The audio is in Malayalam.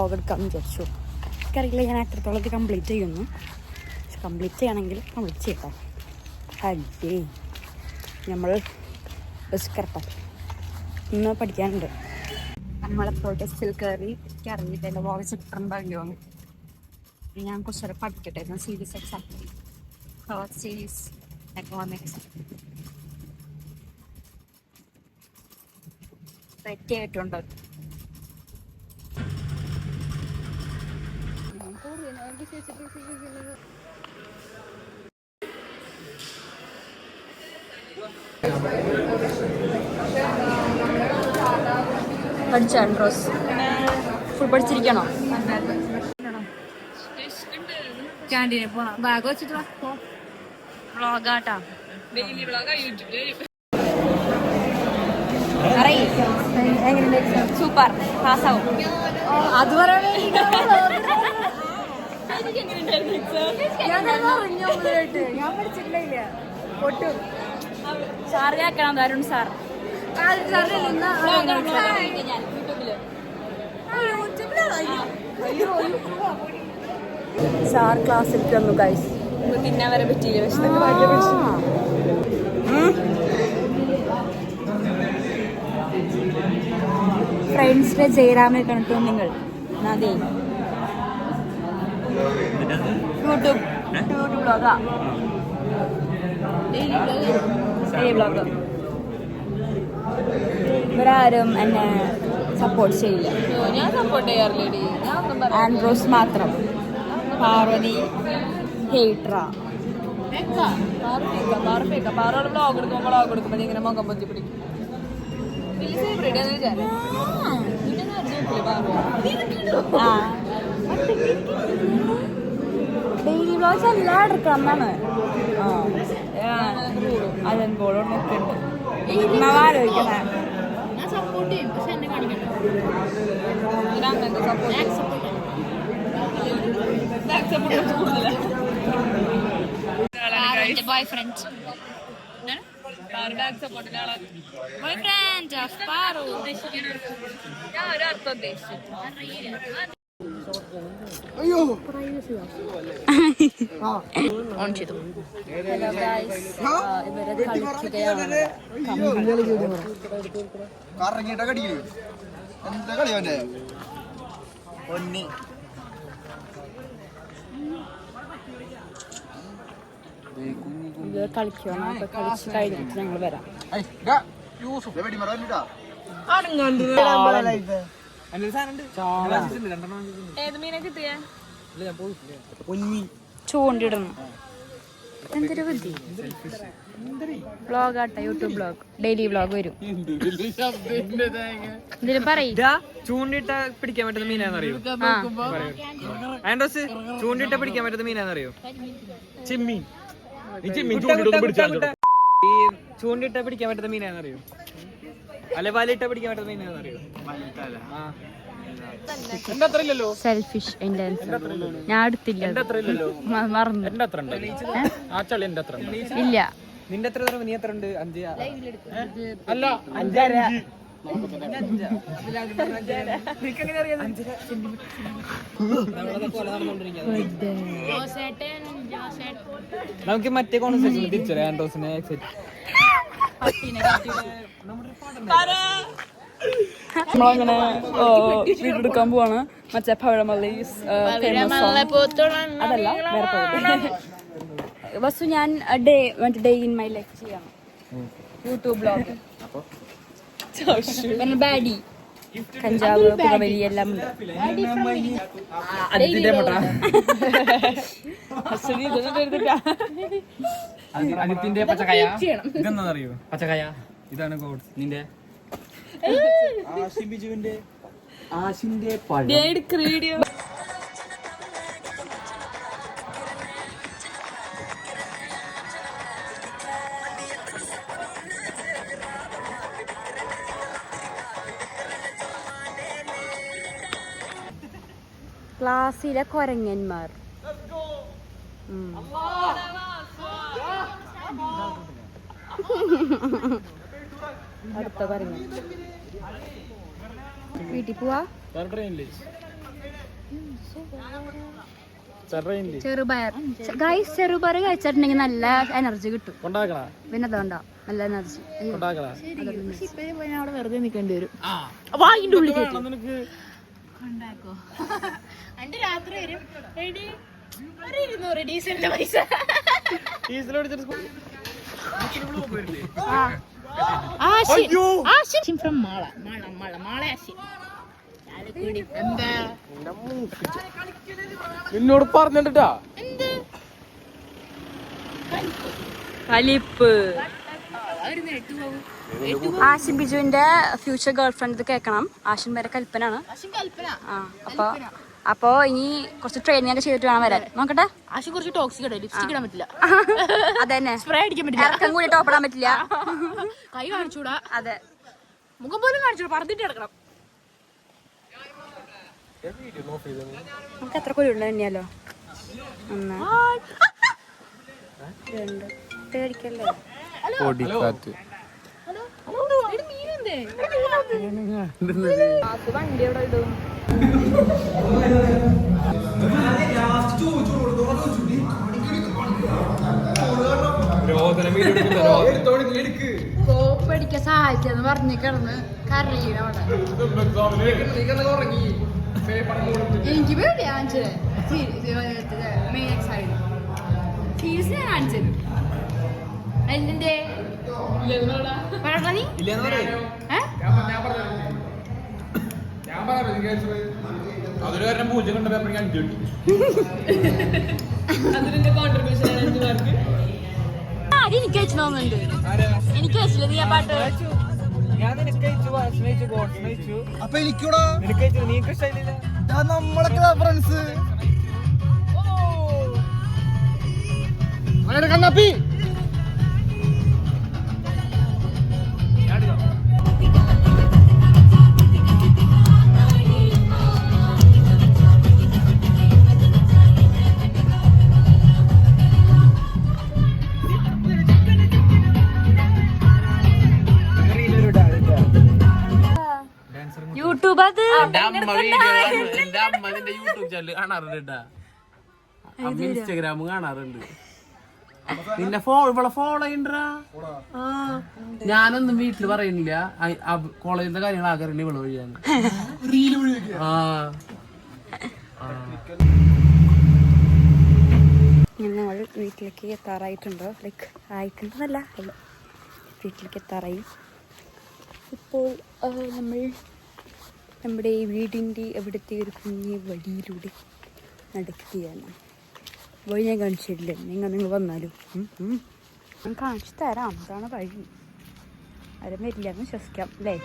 വ്ളോഗ് എടുക്കാമെന്ന് വിചാരിച്ചു. എനിക്കറിയില്ല ഞാൻ എത്രത്തോളം ഇത് കംപ്ലീറ്റ് ചെയ്യുന്നു. പക്ഷെ കംപ്ലീറ്റ് ചെയ്യണമെങ്കിൽ കംപ്ലീറ്റ് ചെയ്യട്ടോ. അല്ലേ നമ്മൾ ബസ് കറക്റ്റാ ഇന്ന് പഠിക്കാനുണ്ട്. നമ്മളെപ്പോൾ ടെസ്റ്റിൽ കയറി എനിക്കറിയില്ല എൻ്റെ വോയിസ് ഇട്ടുണ്ടാവില്ലോ. ഞാൻ കുറച്ചേരം പഠിക്കട്ടെ. ഞാൻ series exam series economics ready ആയിട്ടുണ്ട്. പഠിച്ചാ ഡ്രസ് ഫുൾ പഠിച്ചിരിക്കണോ? ക്യാൻറ്റീനിൽ പോണം. ബാഗ് വെച്ചിട്ട് വ്ളോഗാട്ടാ. സൂപ്പർ പാസ്സാവും. അത് പറയാൻ ഞാൻ പഠിച്ചിട്ടില്ല. പൊട്ടും സാറിയാക്കണം തരുൺ സാർ. സാർ ക്ലാസ്സിൽ തന്നു ഗൈസ്. തിന്നാൻ വരെ പറ്റിയില്ല. ഫ്രണ്ട്സിന്റെ ജയറാമിനെ കണ്ടിട്ടോ നിങ്ങൾ? അതെ യൂട്യൂബ് ബ്ലോഗാ. Daily blog. ഇവരാരും എന്നെ സപ്പോർട്ട് ചെയ്യില്ല. ഞാൻ സപ്പോർട്ട് ചെയ്യാറില്ലേ. ആൻഡ്രോസ് മാത്രം. പാർവതി ഹേട്ര. പാറോട് ബ്ലോഗ് എടുക്കുമ്പോൾ ഇങ്ങനെ മുഖം പൊത്തി പിടിക്കും. ഡെയിലി ബ്ലോഗ്സ് എല്ലാം എടുക്കണം എന്നാണ്. അതെന്തോളൊക്കെ ഉണ്ട് ആലോചിക്കണേ. Boyfriend of Paru. ഞാൻ ഒരർത്ഥം ഉദ്ദേശിച്ചു. ഓൺ ചെയ്തു. ഇവരെ കളിക്കുകയാണ്. ഇത് കളിക്കണം. അപ്പൊ കളിച്ച് കഴിഞ്ഞിട്ട് ഞങ്ങൾ വരാം. ചൂണ്ടിടണം. എന്തൊരു ബുദ്ധി. വ്ളോഗ് ആട്ടെ. യൂട്യൂബ് വ്ളോഗ് ഡെയിലി വ്ളോഗ് വരും. എന്തിനും പറയും. ചൂണ്ടിട്ട പിടിക്കാൻ പറ്റുന്ന മീനാന്നറിയോ? ആൻഡ്രോസ് ചൂണ്ടിട്ട പിടിക്കാൻ പറ്റുന്ന മീനാന്നറിയോ? ചെമ്മീൻ. ഈ ചൂണ്ടിട്ട പിടിക്കാൻ പറ്റുന്ന മീനാന്നറിയോ? അല്ലെ വലയിട്ട പിടിക്കാൻ പറ്റുന്ന മീനാന്നറിയോ? സെൽഫിഷ്. ഞാൻ എടുത്തില്ല. മറന്നു. ഇല്ല. നിന്റെ എത്ര? നീ എത്ര ഉണ്ട്? 5 അല്ല 5.5. നമുക്ക് മറ്റേ കോൺവെർസേഷൻ തിരിച്ചു ആൻഡ്രോസിനെ നമ്മളങ്ങനെ വീടെടുക്കാൻ പോവാണ്. മറ്റേ പഴമല്ലീസ് അതല്ല വേറെ. വസ്തു ഞാൻ ഡേ ഇൻ മൈ ലൈഫ് ചെയ്യണം. YouTube blog. പിന്നെ ബാഡി കഞ്ചാവ് പുകവലി എല്ലാം ഉണ്ട്. അനിത്തിന്റെ പച്ചക്കായ ഇതെന്നറിയോ? പച്ചക്കായ ഇതാണ് ഗോഡ്. നിന്റെ ആശിന്റെ പഴം. ക്ലാസ്സിലെ കൊരങ്ങന്മാർ. അടുത്ത കൊരങ്ങൻ. വീട്ടിൽ പോവാ. ചെറുപയർ ഗൈസ്, ചെറുപയർ കഴിച്ചിട്ടുണ്ടെങ്കിൽ നല്ല എനർജി കിട്ടും. പിന്നെ അതുകൊണ്ടാ നല്ല എനർജി. അവിടെ വെറുതെ നിൽക്കേണ്ടി വരും. വാങ്ങിന്റെ ഉള്ളിൽ രാത്രി വരും. 200 ഡീസലിന്റെ പൈസ. എന്നോട് പറഞ്ഞിട്ടാ കലിപ്പ്. ആഷിൻ ബിജുവിന്റെ ഫ്യൂച്ചർ ഗേൾ ഫ്രണ്ട് ഇത് കേൾക്കണം. ആഷിൻ വരെ കൽപ്പനാണ്. അപ്പൊ ഇനി കുറച്ച് ട്രെയിനിങ് ഒക്കെ ചെയ്തിട്ട് വേണം വരാൻ. നോക്കട്ടെ. ആശി കുറച്ച് ടോക്സിക് ലിപ്സ്റ്റിക് ഇടാൻ പറ്റില്ല. അതന്നെ, സ്പ്രേ അടിക്കാൻ പറ്റില്ല. ഇറക്കം കൂടി ടോപ്പ് ഇടാൻ പറ്റില്ല. കൈ കാണിച്ചൂടാ. അതെ, മുഖം പോലും കാണിച്ചൂടാ. പറഞ്ഞിട്ട് കിടക്കണം. നമുക്ക് എത്ര കൂടി ഉള്ളത് തന്നെയല്ലോ. 1 2 പേടിക്കല്ലേ. വണ്ടി എവിടെ ഇടും? കോപ്പടിക്കാൻ സഹായിക്കാന്ന് പറഞ്ഞു കിടന്ന് കരയില്ല അവിടെ. എനിക്ക് പേടിയാ കാണിച്ചത്. സീരിയസ് ഞാൻ കാണിച്ചത്. എന്തിന്റെ നീ അതൊരു കാരണം പൂജ കൊണ്ട് എനിക്ക് അയച്ചു തോന്നുന്നുണ്ട്. എനിക്ക് അയച്ചില്ല നീ ആ പാട്ട്. ഞാൻ നിനക്ക് അയച്ചു. അപ്പൊ എനിക്കൂടാ നിനക്ക് അയച്ചു. നീക്ക് ഇഷ്ടമില്ല. നമ്മളൊക്കെ ഫ്രണ്ട്സ് കണ്ണപ്പി. യൂട്യൂബ് അത് യൂട്യൂബ് ചാനൽ കാണാറുണ്ട്, ഇൻസ്റ്റാഗ്രാം കാണാറുണ്ട്. പിന്നെ ഇവളെ ഫോളോ ചെയ്യണ്ടാ. ഞാനൊന്നും വീട്ടില് പറയുന്നില്ല. കോളേജിന്റെ കാര്യങ്ങൾ ആകെ ഇവള് വഴിയാണ്. നമ്മൾ വീട്ടിലേക്ക് എത്താറായിട്ടുണ്ടോ? ലൈക്ക് ആയിട്ടുണ്ടെന്നല്ല, വീട്ടിലേക്ക് എത്താറായി. ഇപ്പോൾ നമ്മൾ നമ്മുടെ വീടിൻ്റെ അവിടുത്തെ ഒരു കുഞ്ഞ് വഴിയിലൂടെ നടക്കുകയാണ്. വഴി ഞാൻ കാണിച്ചിട്ടില്ല. നിങ്ങൾ വന്നാലും ഞാൻ കാണിച്ചു തരാം. അതാണ് വഴി. ആരും വരില്ല എന്ന് വിശ്വസിക്കാം അല്ലേ?